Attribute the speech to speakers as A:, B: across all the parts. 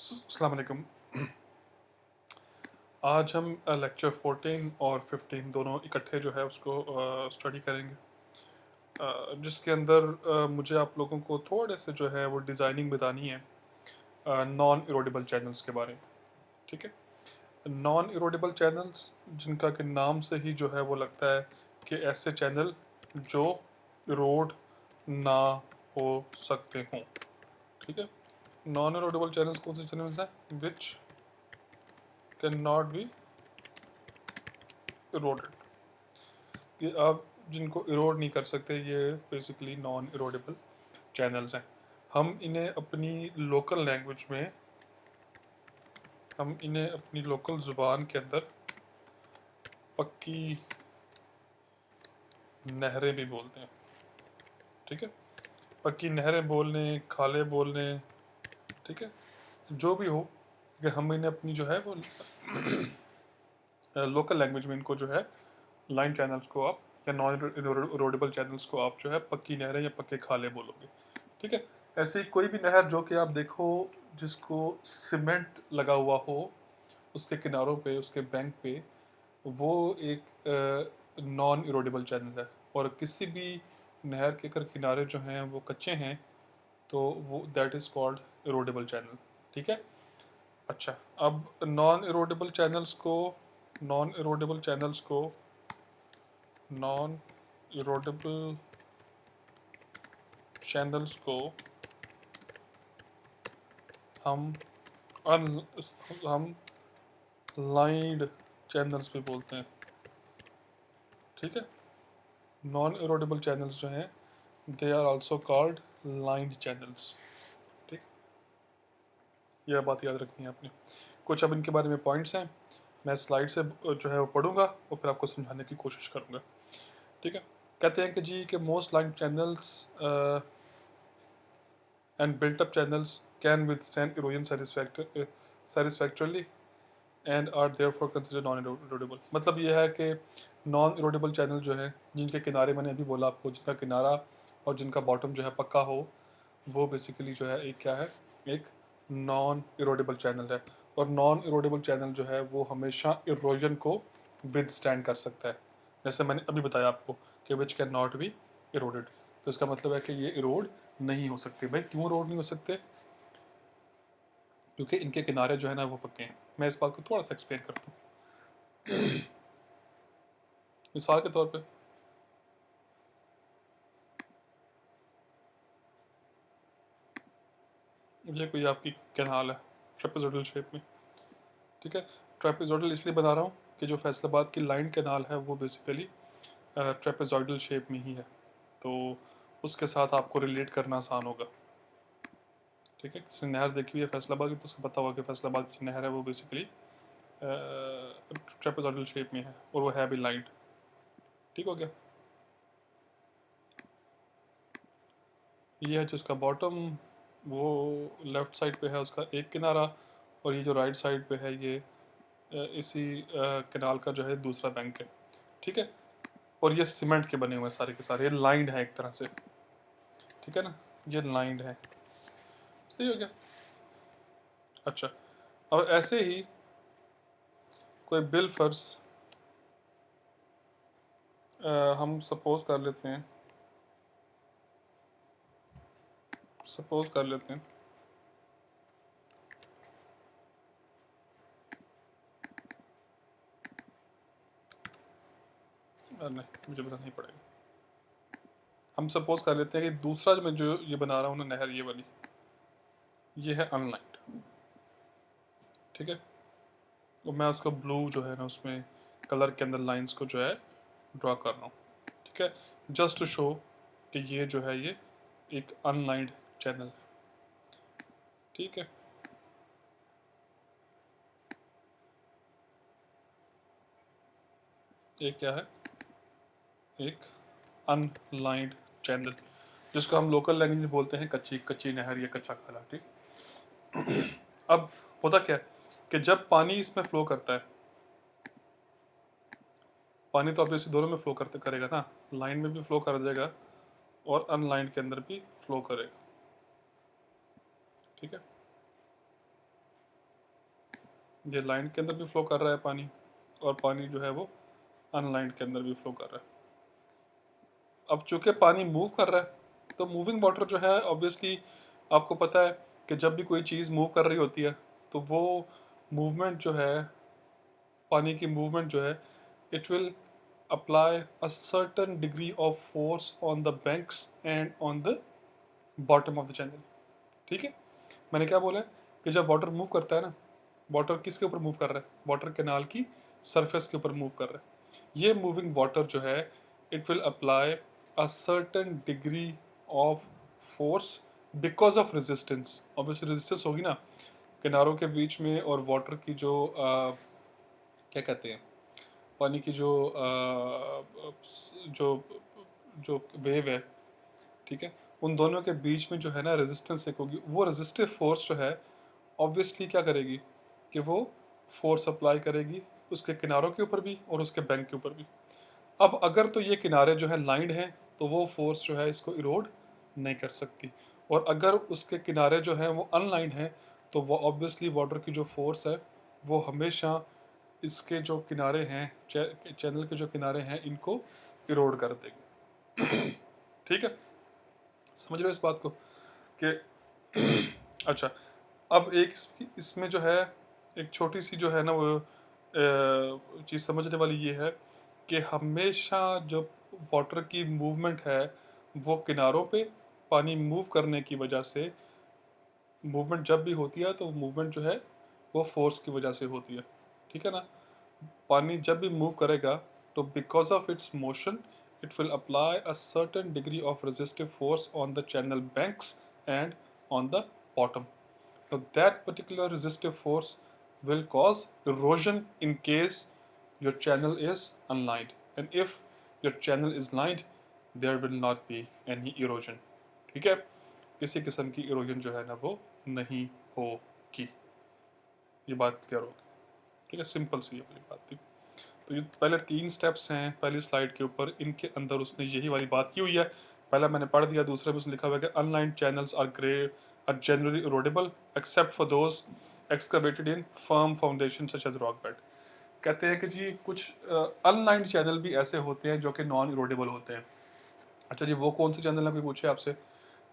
A: अस्सलाम वालेकुम। आज हम लेक्चर 14 और 15 दोनों इकट्ठे जो है उसको स्टडी करेंगे, जिसके अंदर मुझे आप लोगों को थोड़े से जो है वो डिज़ाइनिंग बतानी है नॉन इरोडेबल चैनल्स के बारे में। ठीक है, नॉन इरोडेबल चैनल्स जिनका कि नाम से ही जो है वो लगता है कि ऐसे चैनल जो इरोड ना हो सकते हों। ठीक है, नॉन इरोडेबल चैनल्स कौन से चैनल्स हैं? Which can not be eroded, कि आप जिनको इरोड नहीं कर सकते, ये बेसिकली नॉन इरोडेबल चैनल्स हैं। हम इन्हें अपनी लोकल लैंग्वेज में, हम इन्हें अपनी लोकल ज़ुबान के अंदर पक्की नहरें भी बोलते हैं। ठीक है, पक्की नहरें बोलने, खाले बोलने, ठीक है, जो भी हो, कि हम इन्हें अपनी जो है वो लोकल लैंग्वेज में इनको जो है लाइन चैनल्स को आप या नॉन इरोडेबल चैनल्स को आप जो है पक्की नहरें या पक्के खाले बोलोगे। ठीक है, ऐसी कोई भी नहर जो कि आप देखो जिसको सीमेंट लगा हुआ हो उसके किनारों पे, उसके बैंक पे, वो एक नॉन इरोडेबल चैनल है। और किसी भी नहर के अगर किनारे जो हैं वो कच्चे हैं तो वो दैट इज़ कॉल्ड इरोडेबल चैनल। ठीक है, अच्छा, अब नॉन इरोडेबल चैनल्स को नॉन इरोडेबल चैनल्स को हम हम लाइंड चैनल्स भी बोलते हैं। ठीक है, नॉन इरोडेबल चैनल्स जो हैं they are also called lined channels. ठीक, यह बात याद रखनी है आपने। कुछ अब इनके बारे में पॉइंट्स हैं, मैं स्लाइड से जो है वो पढ़ूंगा और फिर आपको समझाने की कोशिश करूंगा। ठीक है, कहते हैं कि जी कि most lined channels and built up channels can withstand erosion satisfactorily and are therefore consider non erodible. मतलब ये है कि नॉन इरोडेबल चैनल जो है जिनके किनारे, मैंने अभी बोला आपको, जिनका किनारा और जिनका बॉटम जो है पक्का हो, वो बेसिकली जो है एक क्या है, एक नॉन इरोडेबल चैनल है। और नॉन इरोडेबल चैनल जो है वो हमेशा इरोजन को विद स्टैंड कर सकता है, जैसे मैंने अभी बताया आपको कि which can not be eroded. तो इसका मतलब है कि ये इरोड नहीं हो सकते। भाई क्यों इरोड नहीं हो सकते? क्योंकि इनके किनारे जो है ना वो पक्के हैं। मैं इस बात को थोड़ा सा एक्सप्लेन करता हूँ। मिसाल के तौर पे ये कोई आपकी कैनाल है ट्रेपेजोइडल शेप में। ठीक है, ट्रेपेजोइडल इसलिए बना रहा हूँ कि जो फैसलाबाद की लाइन कैनाल है वो बेसिकली ट्रेपेजोइडल शेप में ही है, तो उसके साथ आपको रिलेट करना आसान होगा। ठीक है, किसी नहर देखी हुई है फैसलाबाद की तो उसको पता होगा कि फैसलाबाद की नहर है वो बेसिकली ट्रेपेजोइडल शेप में है और वो है भी लाइंड। ठीक हो गया, ये है जिसका बॉटम, वो लेफ़्ट साइड पे है उसका एक किनारा, और ये जो राइट साइड पे है ये इसी कैनाल का जो है दूसरा बैंक है। ठीक है, और ये सीमेंट के बने हुए हैं सारे के सारे, ये लाइंड है एक तरह से। ठीक है ना, ये लाइंड है। सही हो गया। अच्छा, अब ऐसे ही कोई बिल फर्ज हम सपोज कर लेते हैं नहीं, मुझे बताना नहीं पड़ेगा। हम सपोज कर लेते हैं कि दूसरा जो मैं जो ये बना रहा हूँ ना नहर, ये वाली, ये है अनलाइंड। ठीक है, तो मैं उसको ब्लू जो है ना उसमें कलर के अंदर लाइंस को जो है ड्रॉ कर रहा हूँ। ठीक है, जस्ट टू शो कि ये जो है ये एक अनलाइंड चैनल है। ठीक है, एक क्या है, एक अनलाइंड चैनल, जिसको हम लोकल लैंग्वेज में बोलते हैं कच्ची कच्ची नहर या कच्चा खाला। ठीक, अब होता क्या है कि जब पानी इसमें फ्लो करता है, पानी तो ऑब्वियसली दोनों में फ्लो करते करेगा ना, लाइन में भी फ्लो कर देगा और अनलाइन के अंदर भी फ्लो करेगा। ठीक है, ये लाइन के अंदर भी फ्लो कर रहा है पानी, और पानी जो है वो अनलाइंड के अंदर भी फ्लो कर रहा है। अब चूंकि पानी मूव कर रहा है, तो मूविंग वाटर जो है ऑब्वियसली आपको पता है कि जब भी कोई चीज़ मूव कर रही होती है तो वो मूवमेंट जो है, पानी की मूवमेंट जो है, it will apply a certain degree of force on the banks and on the bottom of the channel. ठीक है, मैंने क्या बोला है कि जब वाटर मूव करता है ना, वाटर किसके ऊपर मूव कर रहा है? वाटर कैनाल की सरफेस के ऊपर मूव कर रहा है। ये मूविंग वाटर जो है, it will apply a certain degree of force because of resistance. Obviously resistance होगी ना किनारों के बीच में, और वाटर की जो क्या कहते हैं, पानी की जो जो वेव है, ठीक है, उन दोनों के बीच में जो है ना रेजिस्टेंस एक होगी। वो रेजिस्टिव फोर्स जो है ऑब्वियसली क्या करेगी कि वो फोर्स अप्लाई करेगी उसके किनारों के ऊपर भी और उसके बैंक के ऊपर भी। अब अगर तो ये किनारे जो है लाइंड हैं तो वो फोर्स जो है इसको इरोड नहीं कर सकती, और अगर उसके किनारे जो हैं वो अनलाइंड हैं तो वो ऑब्वियसली वाटर की जो फोर्स है वो हमेशा इसके जो किनारे हैं, चैनल के जो किनारे हैं, इनको इरोड कर देगी। ठीक है, समझ रहे हो इस बात को कि अच्छा। अब एक इसमें जो है एक छोटी सी जो है ना वो चीज़ समझने वाली ये है कि हमेशा जब वाटर की मूवमेंट है वो किनारों पे पानी मूव करने की वजह से, मूवमेंट जब भी होती है तो मूवमेंट जो है वो फोर्स की वजह से होती है। ठीक है ना, पानी जब भी मूव करेगा तो because of its motion it will apply a certain degree of resistive force on the channel banks and on the bottom. So that particular resistive force will cause erosion in case your channel is unlined. And if your channel is lined, there will not be any erosion. ठीक है, किसी किस्म की erosion जो है ना वो नहीं होगी। ये बात क्लियर होगी। ठीक है, सिंपल सी ये वाली बात थी। तो ये पहले 3 स्टेप्स हैं पहली स्लाइड के ऊपर, इनके अंदर उसने यही वाली बात की हुई है। पहला मैंने पढ़ दिया, दूसरे में उसने लिखा हुआ है कि unlined channels are grey are generally erodible except for those excavated in firm foundation such as rock bed. कहते हैं कि जी कुछ अनलाइंड चैनल भी ऐसे होते हैं जो कि नॉन इरोडेबल होते हैं। अच्छा जी, वो कौन से चैनल है कोई पूछे आपसे?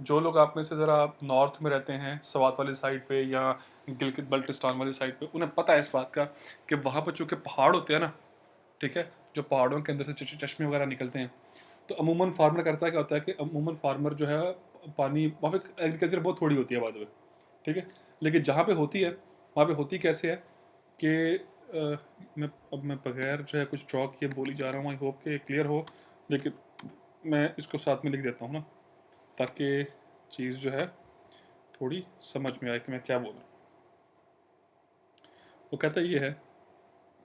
A: जो लोग आप में से ज़रा नॉर्थ में रहते हैं, सवात वाली साइड पे या गिलगित बल्टिस्तान वाली साइड पे, उन्हें पता है इस बात का कि वहाँ पर चूँकि पहाड़ होते हैं ना, ठीक है, जो पहाड़ों के अंदर से चश्मे वगैरह निकलते हैं, तो अमूमन फार्मर करता है क्या होता है कि अमूमन फार्मर जो है पानी वहाँ पे एग्रीकल्चर बहुत थोड़ी होती है बाद में, ठीक है, लेकिन जहाँ पे होती है वहाँ पे होती कैसे है कि मैं बगैर जो है कुछ ड्रॉ किए बोली जा रहा हूँ, आई होप कि क्लियर हो, लेकिन मैं इसको साथ में लिख देता हूँ ना ताकि चीज़ जो है थोड़ी समझ में आए कि मैं क्या बोल रहा हूँ। वो कहता ये है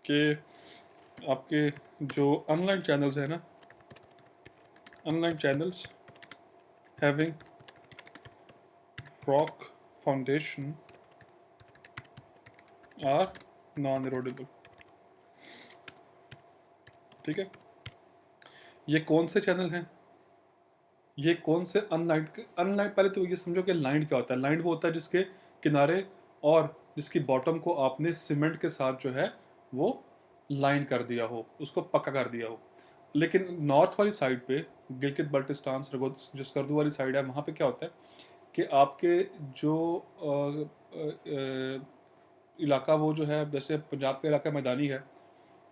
A: कि आपके जो अनलाइन चैनल्स हैं ना, unlined channels having rock foundation are non erodible. ठीक है, ये कौन से चैनल हैं? ये कौन से अनलाइंड? अनलाइंड पहले तो ये समझो कि लाइंड क्या होता है। लाइंड वो होता है जिसके किनारे और जिसकी बॉटम को आपने सीमेंट के साथ जो है वो लाइन कर दिया हो, उसको पक्का कर दिया हो। लेकिन नॉर्थ वाली साइड पे, गिलगित बल्टिस्तान जो स्कर्दू वाली साइड है, वहाँ पे क्या होता है कि आपके जो इलाका वो जो है, जैसे पंजाब का इलाका मैदानी है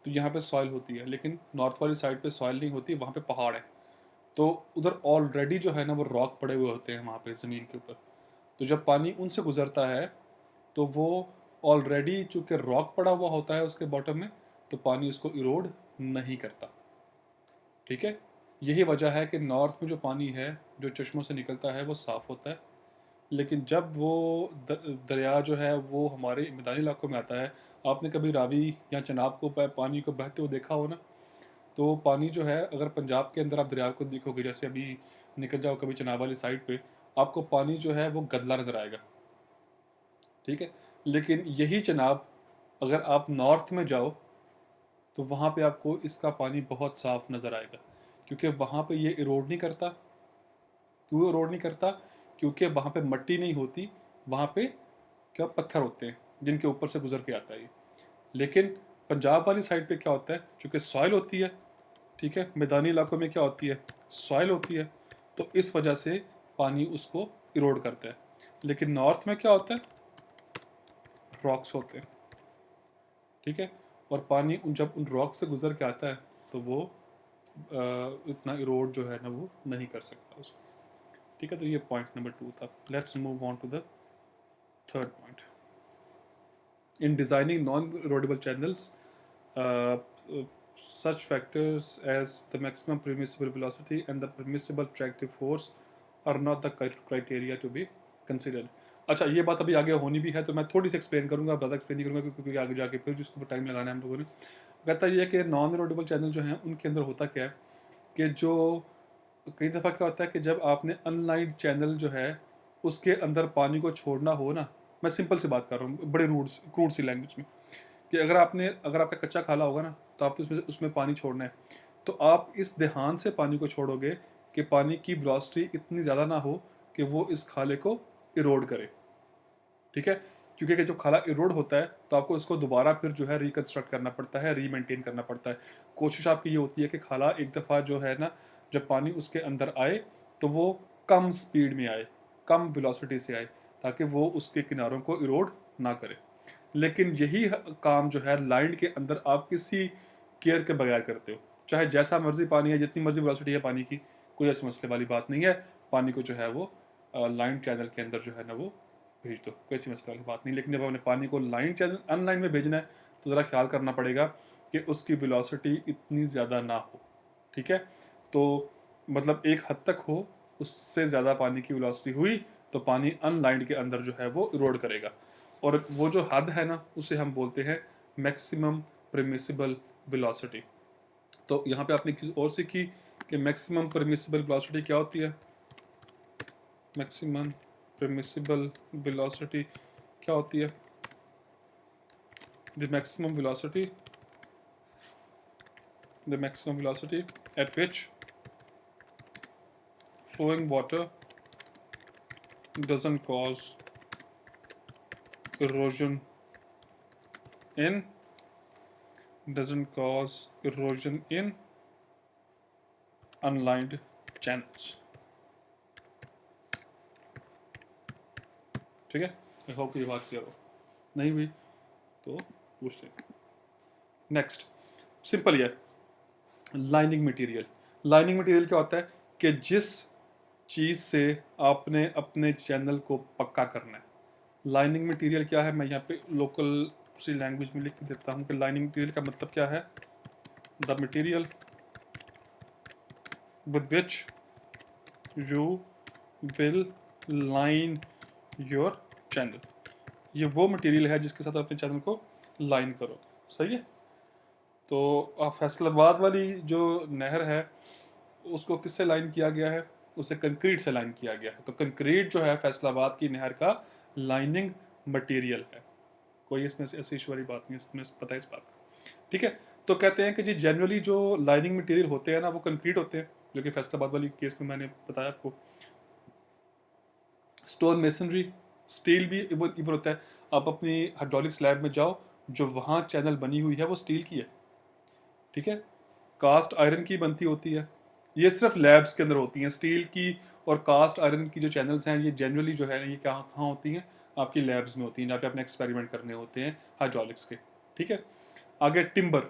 A: तो यहाँ पे सॉइल होती है, लेकिन नॉर्थ वाली साइड पे सॉइल नहीं होती, वहाँ पे पहाड़ है। तो उधर ऑलरेडी जो है ना वो रॉक पड़े हुए होते हैं वहाँ पे ज़मीन के ऊपर। तो जब पानी उनसे गुजरता है तो वो ऑलरेडी चूँकि रॉक पड़ा हुआ होता है उसके बॉटम में, तो पानी उसको इरोड नहीं करता। ठीक है, यही वजह है कि नॉर्थ में जो पानी है जो चश्मों से निकलता है वो साफ़ होता है, लेकिन जब वो दरिया जो है वो हमारे मैदानी इलाकों में आता है, आपने कभी रावी या चनाब को पानी को बहते हुए देखा हो ना, तो पानी जो है अगर पंजाब के अंदर आप दरिया को देखोगे, जैसे अभी निकल जाओ कभी चनाब वाली साइड पे, आपको पानी जो है वो गदला नज़र आएगा। ठीक है, लेकिन यही चनाब अगर आप नॉर्थ में जाओ तो वहाँ पे आपको इसका पानी बहुत साफ़ नज़र आएगा, क्योंकि वहाँ पे ये इरोड नहीं करता। क्यों इरोड नहीं करता? क्योंकि वहाँ पे मट्टी नहीं होती, वहाँ पे क्या पत्थर होते हैं जिनके ऊपर से गुजर के आता है ये। लेकिन पंजाब वाली साइड पे क्या होता है, चूँकि सॉइल होती है, ठीक है, मैदानी इलाकों में क्या होती है, सॉइल होती है, तो इस वजह से पानी उसको इरोड करता है। लेकिन नॉर्थ में क्या होता है, रॉक्स होते हैं, ठीक है, और पानी जब उन रॉक से गुजर के आता है तो वो इतना इरोड जो है ना वो नहीं कर सकता उसको, ठीक है। तो ये पॉइंट नंबर 2 था। Let's move on to the third point. In designing non erodible channels, such factors as the maximum permissible velocity and the permissible attractive force are not the criteria to be considered. अच्छा, ये बात अभी आगे होनी भी है तो मैं थोड़ी सी एक्सप्लेन करूंगा, ज़्यादा एक्सप्लेन नहीं करूंगा क्योंकि आगे जाके फिर जिसको टाइम लगाना है हम लोगों ने। कहता ये है कि नॉन इरोडेबल चैनल जो हैं उनके अंदर होता क्या है कि जो कई दफ़ा क्या होता है कि जब आपने अनलाइंड चैनल जो है उसके अंदर पानी को छोड़ना हो ना, मैं सिंपल सी बात कर रहा हूँ बड़े क्रूड सी लैंग्वेज में, कि अगर आपका कच्चा खाला होगा ना तो आपको उसमें उसमें पानी छोड़ना है, तो आप इस ध्यान से पानी को छोड़ोगे कि पानी की वेलोसिटी इतनी ज़्यादा ना हो कि वो इस खाले को इरोड करे, ठीक है। क्योंकि जब खाला इरोड होता है तो आपको इसको दोबारा फिर जो है रिकन्स्ट्रक्ट करना पड़ता है, रीमेंटेन करना पड़ता है। कोशिश आपकी ये होती है कि खाला एक दफ़ा जो है ना, जब पानी उसके अंदर आए तो वो कम स्पीड में आए, कम वेलोसिटी से आए, ताकि वो उसके किनारों को इरोड ना करे। लेकिन यही काम जो है लाइन के अंदर आप किसी केयर के बगैर करते हो, चाहे जैसा मर्जी पानी है, जितनी मर्जी वेलोसिटी है पानी की, कोई ऐसे मसले वाली बात नहीं है। पानी को जो है वो लाइन चैनल के अंदर जो है ना वो भेज दो, कोई ऐसी मसले वाली बात नहीं। लेकिन जब हमने पानी को लाइन चैनल अनलाइन में भेजना है तो ज़रा ख्याल करना पड़ेगा कि उसकी वेलोसिटी इतनी ज़्यादा ना हो, ठीक है। तो मतलब एक हद तक हो, उससे ज़्यादा पानी की वेलोसिटी हुई तो पानी अनलाइंड के अंदर जो है वो इरोड करेगा, और वो जो हद है ना उसे हम बोलते हैं मैक्सिमम परमिसिबल वेलोसिटी। तो यहाँ पे आपने एक चीज़ और सीखी कि मैक्सिमम परमिसिबल वेलोसिटी क्या होती है। मैक्सिमम परमिसिबल वेलोसिटी क्या होती है, the maximum velocity at which flowing water doesn't cause erosion in unlined channels, ठीक है। आई होप ये बात क्लियर हो, नहीं हुई तो पूछ लें। नेक्स्ट सिंपल है, लाइनिंग मटेरियल। लाइनिंग मटेरियल क्या होता है कि जिस चीज़ से आपने अपने चैनल को पक्का करना है। लाइनिंग मटेरियल क्या है, मैं यहाँ पे लोकल सी लैंग्वेज में लिख देता हूँ कि लाइनिंग मटेरियल का मतलब क्या है, the material with which you will line your channel. ये वो मटेरियल है जिसके साथ अपने चैनल को लाइन करोगे, सही है। तो फैसलाबाद वाली जो नहर है उसको किससे लाइन किया गया है, उसे कंक्रीट से लाइन किया गया है। तो कंक्रीट जो है फैसलाबाद की नहर का लाइनिंग मटेरियल है, कोई इसमें से ऐसी इशू वाली बात नहीं है, इसमें पता है इस बात का, ठीक है। तो कहते हैं कि जी जनरली जो लाइनिंग मटेरियल होते हैं ना वो कंक्रीट होते हैं, जो कि फैसलाबाद वाली केस में मैंने बताया आपको। स्टोन मेसनरी, स्टील भी इवन होता है। आप अपनी हाइड्रोलिक स्लैब में जाओ, जो वहाँ चैनल बनी हुई है वो स्टील की है, ठीक है। कास्ट आयरन की बनती होती है, ये सिर्फ लैब्स के अंदर होती हैं स्टील की। और कास्ट आयरन की जो चैनल्स हैं ये जनरली जो है ये कहाँ कहाँ होती हैं, आपकी लैब्स में होती हैं, जहाँ पे अपने एक्सपेरिमेंट करने होते हैं हाइड्रोलिक्स के, ठीक है। आगे टिम्बर,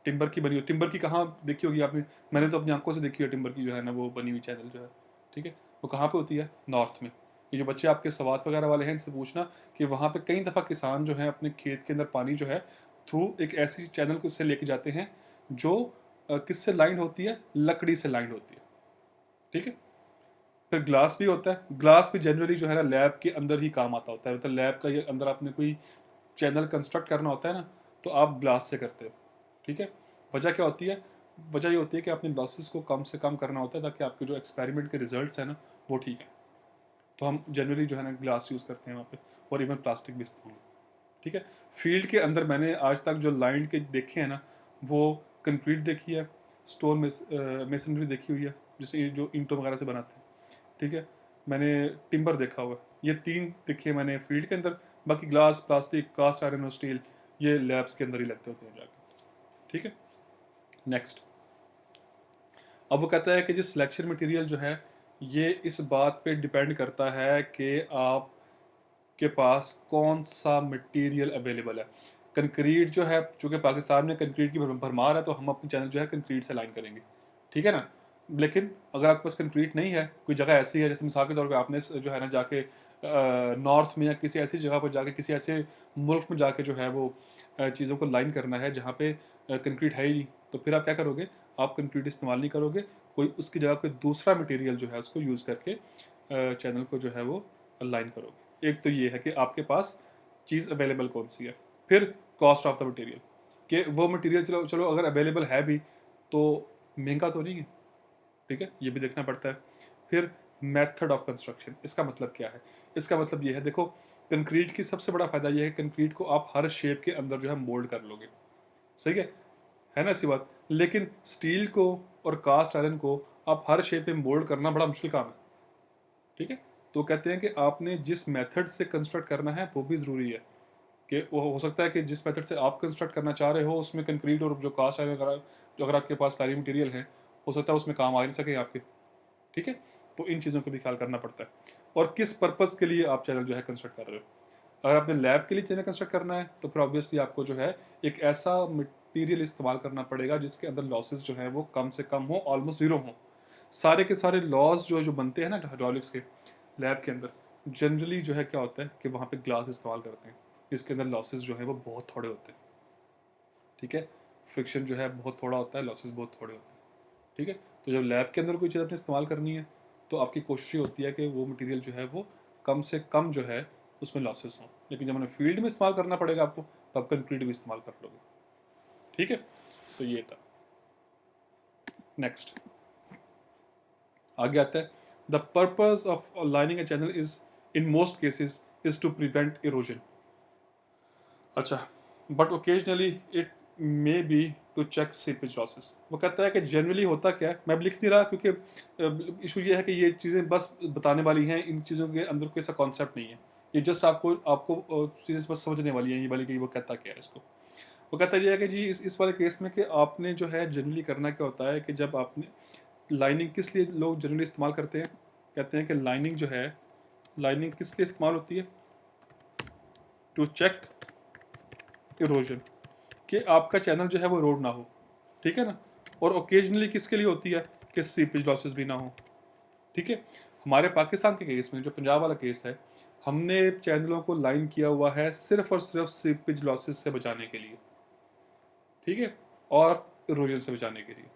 A: टिम्बर की बनी हुई, टिम्बर की कहाँ देखी होगी आपने, मैंने तो अपनी आंखों से देखी है टिम्बर की जो है ना वो बनी हुई चैनल जो है, ठीक है। वो कहाँ पे होती है, नॉर्थ में। ये जो बच्चे आपके सवात वगैरह वाले हैं इनसे पूछना कि वहाँ पे कई दफ़ा किसान जो है अपने खेत के अंदर पानी जो है थ्रू एक ऐसी चैनल को से लेके जाते हैं जो किससे लाइन होती है, लकड़ी से लाइन होती है, ठीक है। फिर ग्लास भी होता है, ग्लास भी जनरली जो है ना लैब के अंदर ही काम आता होता है, मतलब लैब का ये अंदर आपने कोई चैनल कंस्ट्रक्ट करना होता है ना तो आप ग्लास से करते हो, ठीक है। वजह क्या होती है, वजह ये होती है कि अपने लॉसेस को कम से कम करना होता है ताकि आपके जो एक्सपेरिमेंट के रिजल्ट्स हैं ना वो ठीक है। तो हम जनरली जो है ना ग्लास यूज़ करते हैं वहाँ पे, और इवन प्लास्टिक भी इस्तेमाल, ठीक है। फील्ड के अंदर मैंने आज तक जो लाइन के देखे हैं ना वो कंक्रीट देखी है, स्टोन मेसनरी देखी हुई है जैसे जो ईंटों वगैरह से बनाते हैं, ठीक है। मैंने टिम्बर देखा हुआ है, ये तीन देखे मैंने फील्ड के अंदर। बाकी ग्लास, प्लास्टिक, कास्ट आयरन और स्टील ये लैब्स के अंदर ही लगते होते हैं जाके। ठीक है, नेक्स्ट। अब वो कहता है कि जो सिलेक्शन मटेरियल जो है ये इस बात पे डिपेंड करता है कि आप के पास कौन सा मटेरियल अवेलेबल है। कंक्रीट जो है, चूँकि पाकिस्तान में कंक्रीट की भरमार है, तो हम अपनी चैनल जो है कंक्रीट से लाइन करेंगे, ठीक है ना। लेकिन अगर आपके पास कंक्रीट नहीं है, कोई जगह ऐसी है, जैसे मिसाल के तौर पे आपने जो है ना जाके नॉर्थ में या किसी ऐसी जगह पर जाके, किसी ऐसे मुल्क में जाके जो है वो चीज़ों को लाइन करना है जहाँ पे कंक्रीट है ही नहीं, तो फिर आप क्या करोगे, आप कंक्रीट इस्तेमाल नहीं करोगे, कोई उसकी जगह कोई दूसरा मटेरियल जो है उसको यूज़ करके चैनल को जो है वो लाइन करोगे। एक तो ये है कि आपके पास चीज़ अवेलेबल कौन सी है। फिर कॉस्ट ऑफ द मटेरियल, कि वो मटेरियल चलो चलो अगर अवेलेबल है भी तो महंगा तो नहीं है, ठीक है, ये भी देखना पड़ता है। फिर मेथड ऑफ कंस्ट्रक्शन, इसका मतलब क्या है, इसका मतलब ये है, देखो कंक्रीट की सबसे बड़ा फ़ायदा ये है कि कंक्रीट को आप हर शेप के अंदर जो है मोल्ड कर लोगे, सही है ना, ऐसी बात। लेकिन स्टील को और कास्ट आयरन को आप हर शेप में मोल्ड करना बड़ा मुश्किल काम है, ठीक है। तो कहते हैं कि आपने जिस मेथड से कंस्ट्रक्ट करना है वो भी ज़रूरी है, कि वो हो सकता है कि जिस मेथड से आप कंस्ट्रक्ट करना चाह रहे हो उसमें कंक्रीट और जो कास्ट आयरन वगैरह जो अगर आपके पास सारी मटेरियल है, हो सकता है उसमें काम आ नहीं सके आपके, ठीक है। तो इन चीज़ों को भी ख्याल करना पड़ता है, और किस पर्पज़ के लिए आप चैनल जो है कंस्ट्रक्ट कर रहे हो। अगर आपने लैब के लिए चैनल कंस्ट्रक्ट करना है तो फिर ऑब्वियसली आपको जो है एक ऐसा मटेरियल इस्तेमाल करना पड़ेगा जिसके अंदर लॉसेस जो है वो कम से कम हो, ऑलमोस्ट ज़ीरो हो। सारे के सारे लॉज जो जो बनते हैं ना हाइड्रोलिक्स के लैब के अंदर, जनरली जो है क्या होता है कि वहाँ पे ग्लास इस्तेमाल करते हैं, इसके अंदर लॉसेस जो है वो बहुत थोड़े होते हैं, ठीक है। फ्रिक्शन जो है बहुत थोड़ा होता है, लॉसेस बहुत थोड़े होते हैं, ठीक है। तो जब लैब के अंदर कोई चीज़ आपने इस्तेमाल करनी है तो आपकी कोशिश ये होती है कि वो मटेरियल जो है वो कम से कम जो है उसमें लॉसेस हों। लेकिन जब हमें फील्ड में इस्तेमाल करना पड़ेगा आपको, तब कंक्रीट भी इस्तेमाल कर लोगे, ठीक है। तो ये था। नेक्स्ट आगे आता है, the purpose of lining a channel is in most cases is to prevent erosion. अच्छा, but occasionally it may be to check seepage losses. वो कहता है कि जनरली होता क्या है, मैं अब लिख नहीं रहा क्योंकि इशू ये है कि ये चीज़ें बस बताने वाली हैं, इन चीज़ों के अंदर कोई ऐसा कॉन्सेप्ट नहीं है, ये जस्ट आपको आपको चीज़ें बस समझने वाली हैं ये वाली कि वो कहता क्या है इसको। वो कहता ये है कि जी इस वाले केस में कि आपने जो है जनरली करना क्या होता है कि जब आपने लाइनिंग, किस लिए लोग जनरली इस्तेमाल करते हैं, कहते हैं कि लाइनिंग जो है, लाइनिंग किस लिए इस्तेमाल होती है, टू चेक इरोजन, कि आपका चैनल जो है वो रोड ना हो, ठीक है ना। और ओकेजनली किसके लिए होती है कि सीपेज लॉसेस भी ना हो, ठीक है। हमारे पाकिस्तान के केस में जो पंजाब वाला केस है, हमने चैनलों को लाइन किया हुआ है सिर्फ और सिर्फ सीपेज लॉसेस से बचाने के लिए, ठीक है, और इरोजन से बचाने के लिए,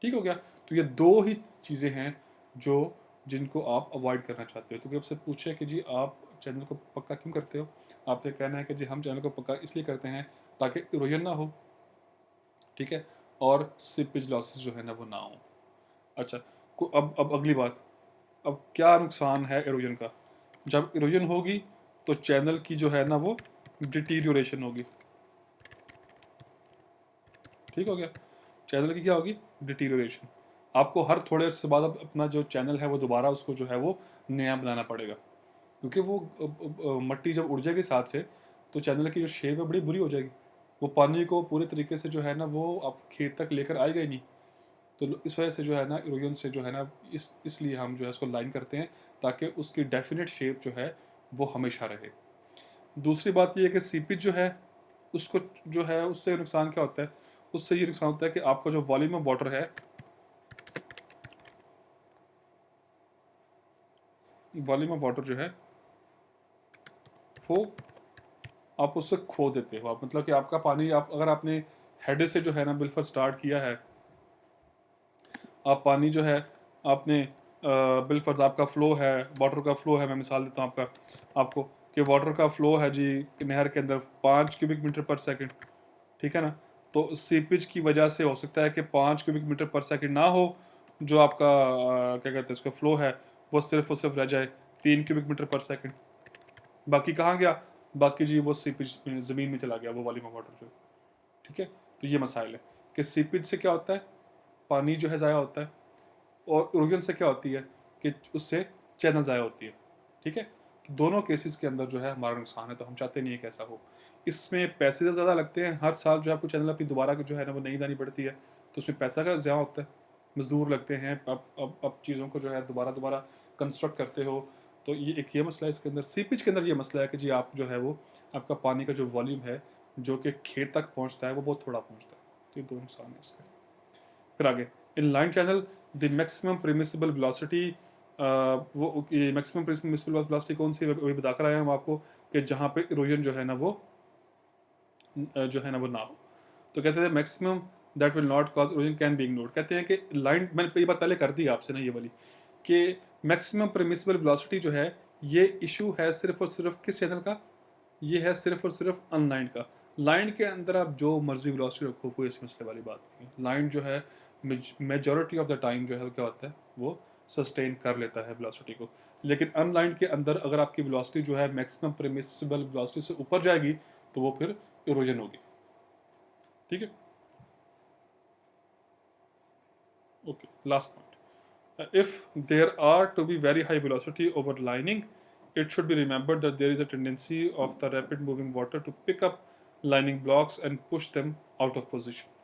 A: ठीक हो गया। तो ये दो ही चीज़ें हैं जो जिनको आप अवॉइड करना चाहते हो। तो आपसे पूछे कि जी आप चैनल को पक्का क्यों करते हो, आपने कहना है कि जी हम चैनल को पक्का इसलिए करते हैं ताकि इरोजन ना हो, ठीक है, और सीपेज लॉसेस जो है ना वो ना हो। अच्छा, अब अगली बात, अब क्या नुकसान है इरोजन का। जब इरोजन होगी तो चैनल की जो है ना वो डिटीरियोरेशन होगी, ठीक हो गया। चैनल की क्या होगी, डिटीरियोरेशन। आपको हर थोड़े से बाद अपना जो चैनल है वो दोबारा उसको जो है वो नया बनाना पड़ेगा, क्योंकि वो मट्टी जब उड़ जाएगी साथ से तो चैनल की जो शेप है बड़ी बुरी हो जाएगी, वो पानी को पूरे तरीके से जो है ना वो आप खेत तक लेकर आएगा ही नहीं। तो इस वजह से जो है ना इरोजन से जो है ना इसलिए हम जो है उसको लाइन करते हैं ताकि उसकी डेफिनेट शेप जो है वो हमेशा रहे। दूसरी बात ये है कि सीपेज जो है उसको जो है उससे नुकसान क्या होता है, उससे ये नुकसान होता है कि आपका जो वॉल्यूम ऑफ वाटर है, वॉल्यूम ऑफ वाटर जो है वो आप उससे खो देते हो। आप मतलब कि आपका पानी, आप अगर आपने हेड से जो है ना बिल्कुल स्टार्ट किया है, आप पानी जो है आपने बिलफर्ज आपका फ़्लो है, वाटर का फ़्लो है, मैं मिसाल देता हूँ आपको कि वाटर का फ़्लो है जी नहर के अंदर 5 क्यूबिक मीटर पर सेकंड, ठीक है ना। तो सीपेज की वजह से हो सकता है कि 5 क्यूबिक मीटर पर सेकंड ना हो, जो आपका क्या कहते हैं उसका फ़्लो है वो सिर्फ और सिर्फ रह जाए 3 क्यूबिक मीटर पर सेकंड। बाकी कहाँ गया, बाकी जी वो सीपेज में ज़मीन में चला गया वो वॉल्यूम ऑफ वाटर जो, ठीक है। तो ये मसाइल है कि सीपेज से क्या होता है, पानी जो है ज़ाया होता है, और इरोजन से क्या होती है कि उससे चैनल ज़ाया होती है, ठीक है। तो दोनों केसेस के अंदर जो है हमारा नुकसान है, तो हम चाहते नहीं है कि ऐसा हो। इसमें पैसे ज़्यादा लगते हैं, हर साल जो है आपको चैनल अपनी दोबारा जो है ना वो नई बनानी पड़ती है, तो उसमें पैसा का ज़्यादा होता है, मज़दूर लगते हैं, अब चीज़ों को जो है दोबारा दोबारा कंस्ट्रक्ट करते हो, तो ये मसला है इसके अंदर। सीपेज के अंदर ये मसला है कि जी आप जो है वो आपका पानी का जो वॉल्यूम है जो कि खेत तक पहुंचता है वो बहुत थोड़ा पहुंचता है, तो ये दो नुकसान है इसके। फिर आगे, in line channel the maximum permissible velocity, वो मैक्सिमम परमिसिबल वेलोसिटी कौन सी है वही बता कर आया हूँ आपको, कि जहाँ पे इरोजन जो है ना वो जो है ना वो ना हो। तो कहते हैं maximum that will not cause erosion can be ignored. कहते हैं कि लाइन, मैंने ये बात पहले कर दी आपसे ना ये वाली, कि मैक्सिमम परमिसिबल वेलोसिटी जो है ये इशू है सिर्फ और सिर्फ किस चैनल का, ये है सिर्फ और सिर्फ अनलाइंड का। लाइन के अंदर आप जो मर्जी वेलोसिटी रखो, कोई इस मसले वाली बात नहीं है। लाइन जो है मेजॉरिटी ऑफ द टाइम जो है वो क्या होता है, वो सस्टेन कर लेता है वेलोसिटी को। लेकिन अनलाइंड के अंदर अगर आपकी वेलोसिटी जो है मैक्सिमम परमिसिबल वेलोसिटी से ऊपर जाएगी तो वो फिर इरोजन होगी। ठीक है, okay, last point. If there are to be very high velocity over lining, it should be remembered that there is a tendency of the rapid moving water to pick up lining blocks and push them out of position.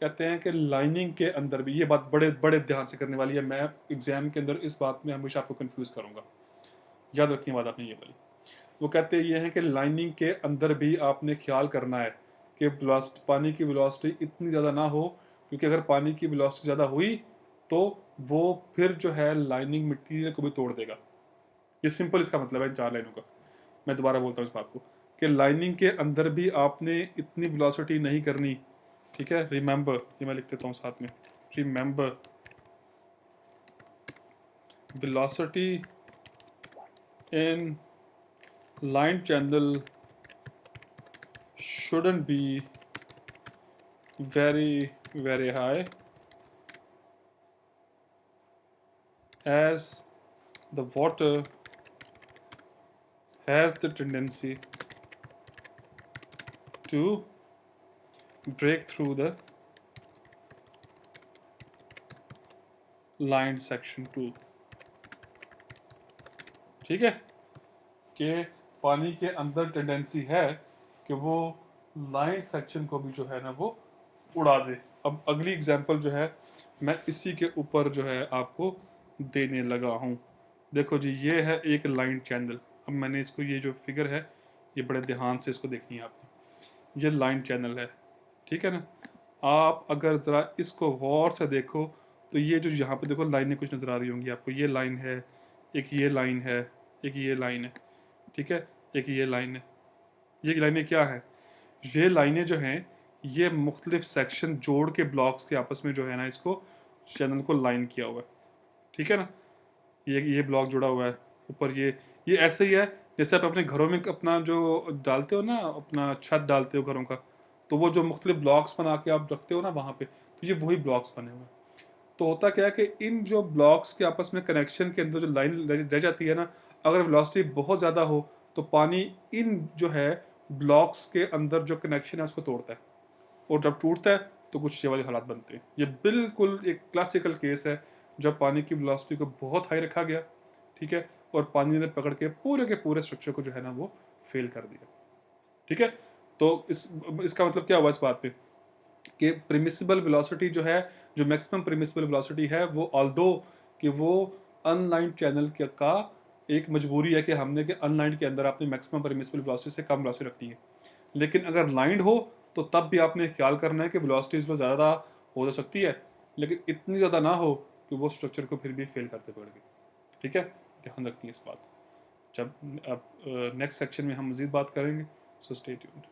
A: कहते हैं कि lining के अंदर भी, ये बात बड़े बड़े ध्यान से करने वाली है, मैं एग्जाम के अंदर इस बात में हमेशा आपको कंफ्यूज करूंगा, याद रखनी बात आपने ये वाली। वो कहते ये हैं कि लाइनिंग के अंदर भी आपने ख्याल करना है कि पानी की वेलोसिटी इतनी ज़्यादा ना हो, क्योंकि अगर पानी की वेलोसिटी ज़्यादा हुई तो वो फिर जो है लाइनिंग मटेरियल को भी तोड़ देगा। ये सिंपल इसका मतलब है इन चार लाइनों का। मैं दोबारा बोलता हूँ इस बात को, कि लाइनिंग के अंदर भी आपने इतनी वेलोसिटी नहीं करनी। ठीक है, रिमेंबर, ये मैं लिख देता हूँ साथ में, remember velocity in line channel shouldn't be very high, as the water has the tendency to break through the line section too। ठीक है, कि पानी के अंदर टेंडेंसी है कि वो लाइन सेक्शन को भी जो है ना वो उड़ा दे। अब अगली एग्जांपल जो है मैं इसी के ऊपर जो है आपको देने लगा हूँ। देखो जी, ये है एक लाइन चैनल। अब मैंने इसको, ये जो फिगर है ये बड़े ध्यान से इसको देखनी है आपने, ये लाइन चैनल है, ठीक है ना। आप अगर ज़रा इसको गौर से देखो तो ये जो यहाँ पे देखो लाइनें कुछ नज़र आ रही होंगी आपको, ये लाइन है, एक ये लाइन है, एक ये लाइन है, ठीक है, एक ये लाइन है। ये लाइनें क्या हैं? ये लाइनें जो हैं ये मुख्तलिफ सेक्शन जोड़ के ब्लॉक्स के आपस में जो है ना इसको चैनल को लाइन किया हुआ है, ठीक है ना। ये ब्लॉक जुड़ा हुआ है ऊपर, ये ऐसे ही है जैसे आप अपने घरों में अपना जो डालते हो ना, अपना छत डालते हो घरों का, तो वो जो मुख्तलिफ ब्लॉक्स बना के आप रखते हो ना वहाँ पे, तो ये वही ब्लॉक्स बने हुए हैं। तो होता क्या है कि इन जो ब्लॉक्स के आपस में कनेक्शन के अंदर जो लाइन रह जाती है ना, अगर वेलोसिटी बहुत ज़्यादा हो तो पानी इन जो है ब्लॉक्स के अंदर जो कनेक्शन है उसको तोड़ता है, और जब टूटता है तो कुछ ये वाले हालात बनते हैं। ये बिल्कुल एक क्लासिकल केस है जब पानी की वेलोसिटी को बहुत हाई रखा गया, ठीक है, और पानी ने पकड़ के पूरे स्ट्रक्चर को जो है ना वो फेल कर दिया। ठीक है, तो इसका मतलब क्या हुआ इस बात पे, कि परमिसिबल वेलोसिटी जो है, जो मैक्सिमम परमिसिबल वेलोसिटी है, वो ऑल्दो कि वो अनलाइंड चैनल का एक मजबूरी है कि हमने कि अनलाइंड के अंदर आपने मैक्सिमम परमिसिबल वेलोसिटी से कम वेलोसिटी रखनी है। लेकिन अगर लाइंड हो तो तब भी आपने ख्याल करना है कि वेलोसिटी इसमें ज़्यादा हो तो सकती है, लेकिन इतनी ज़्यादा ना हो कि वो स्ट्रक्चर को फिर भी फेल करते पड़ गए। ठीक है, ध्यान रखनी है इस बात। जब अब नेक्स्ट सेक्शन में हम मज़ीद बात करेंगे, सो स्टे ट्यून्ड।